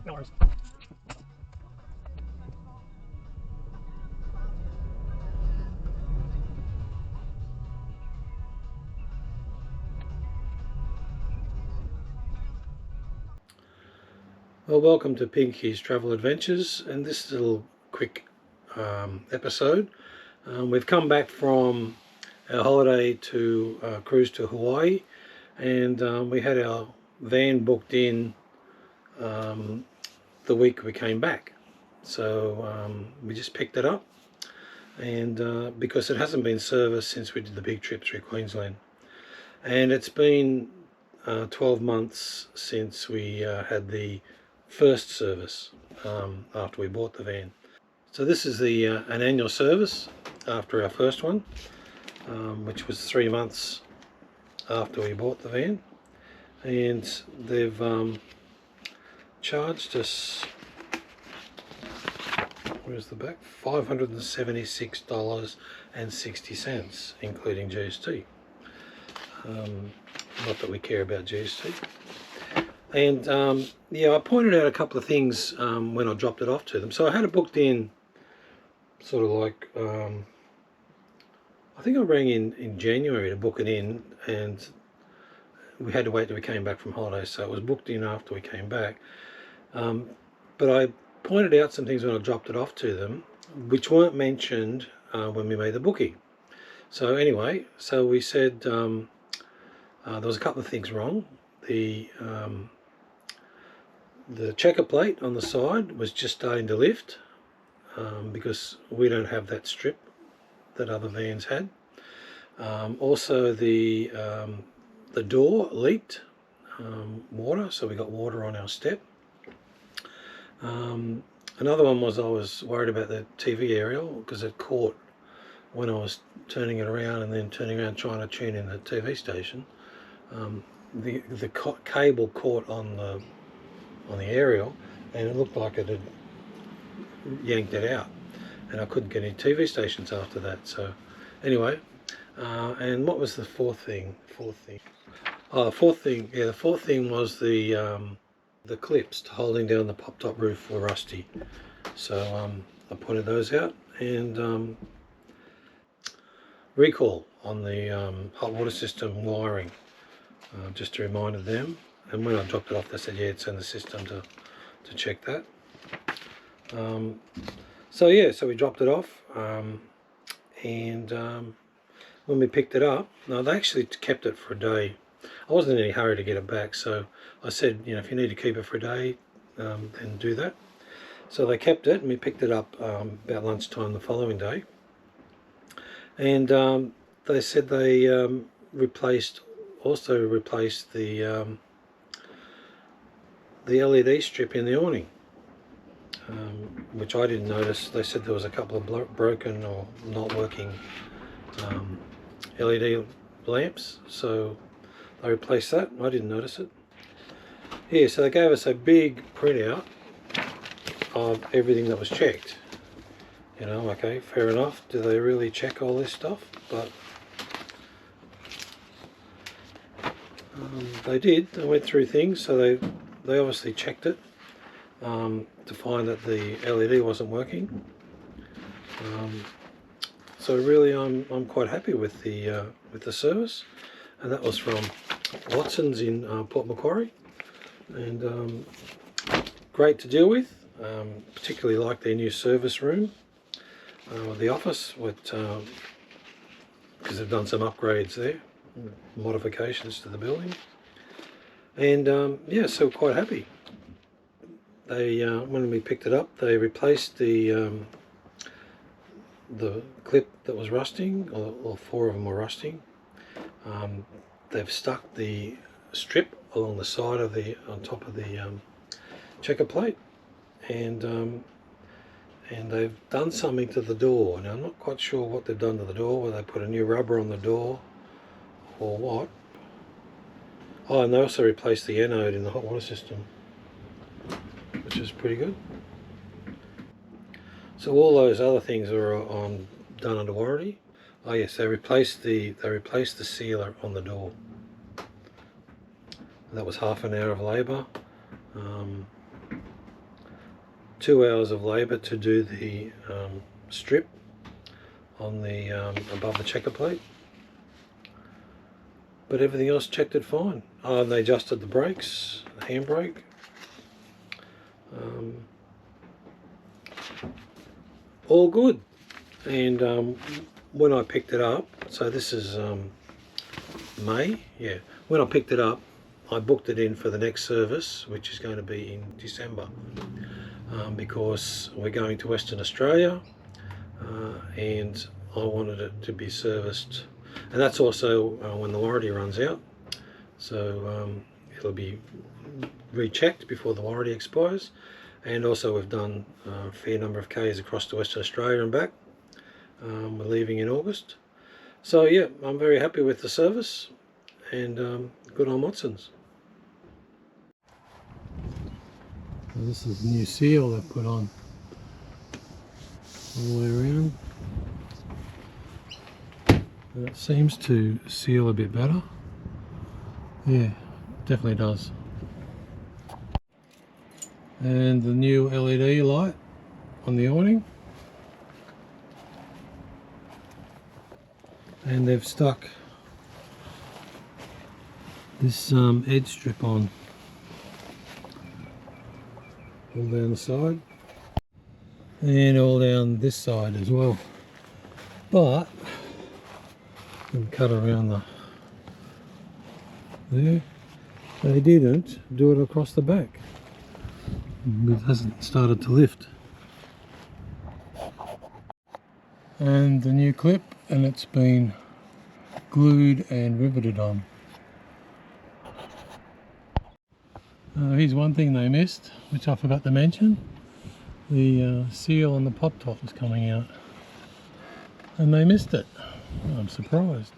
No worries. Well, welcome to Pinky's Travel Adventures, and this is a little quick episode. We've come back from our holiday to cruise to Hawaii, and we had our van booked in the week we came back. So we just picked it up, and because it hasn't been serviced since we did the big trip through Queensland, and it's been 12 months since we had the first service after we bought the van. So this is the an annual service after our first one, which was 3 months after we bought the van, and they've charged us, where's the back, $576.60, including GST. Not that we care about GST. And yeah, I pointed out a couple of things when I dropped it off to them. So I had it booked in sort of like, I think I rang in January to book it in, and we had to wait till we came back from holiday, so it was booked in after we came back. But I pointed out some things when I dropped it off to them, which weren't mentioned when we made the booking. So anyway, so we said there was a couple of things wrong. The checker plate on the side was just starting to lift because we don't have that strip that other vans had. Also, the door leaked water, so we got water on our step. Another one was I was worried about the TV aerial because it caught when I was turning it around and then turning around trying to tune in the TV station. The cable caught on the aerial, and it looked like it had yanked it out, and I couldn't get any TV stations after that. So anyway, and what was the fourth thing? Oh, the fourth thing was the clips holding down the pop-top roof were rusty. So I pointed those out, and recall on the hot water system wiring, just a reminder them. And when I dropped it off, they said, yeah, it's in the system to check that. So yeah, so we dropped it off, and when we picked it up, no, they actually kept it for a day. I wasn't in any hurry to get it back, so I said, you know, if you need to keep it for a day, then do that. So they kept it, and we picked it up about lunchtime the following day. And they said they replaced the LED strip in the awning, which I didn't notice. They said there was a couple of broken or not working LED lamps, so they replaced that. I didn't notice it. Yeah, so they gave us a big printout of everything that was checked. You know, okay, fair enough. Do they really check all this stuff? But they did. They went through things, so they obviously checked it to find that the LED wasn't working. So really, I'm quite happy with the service, and that was from Watson's in Port Macquarie, and great to deal with. Particularly like their new service room, the office, because they've done some upgrades there, modifications to the building, and yeah, so quite happy. They when we picked it up, they replaced the clip that was rusting, or 4 of them were rusting. They've stuck the strip along the side of on top of the checker plate, and they've done something to the door. Now I'm not quite sure what they've done to the door, whether they put a new rubber on the door or what. Oh, and they also replaced the anode in the hot water system, which is pretty good. So all those other things are done under warranty. Oh yes, they replaced the sealer on the door. That was half an hour of labour. 2 hours of labour to do the strip on the above the checker plate, but everything else checked it fine. And they adjusted the brakes, the handbrake. All good. And when I picked it up, so this is May, yeah. When I picked it up, I booked it in for the next service, which is going to be in December, because we're going to Western Australia, and I wanted it to be serviced, and that's also when the warranty runs out, so it'll be rechecked before the warranty expires. And also we've done a fair number of Ks across to Western Australia and back. We're leaving in August, so yeah, I'm very happy with the service, and good on Watson's. So this is the new seal they've put on all the way around, and it seems to seal a bit better. Yeah, definitely does. And the new LED light on the awning, and they've stuck this edge strip on all down the side and all down this side as well, but you can cut around there. They didn't do it across the back. It hasn't started to lift. And the new clip, and it's been glued and riveted on. Here's one thing they missed, which I forgot to mention. The seal on the pop top is coming out, and they missed it. I'm surprised.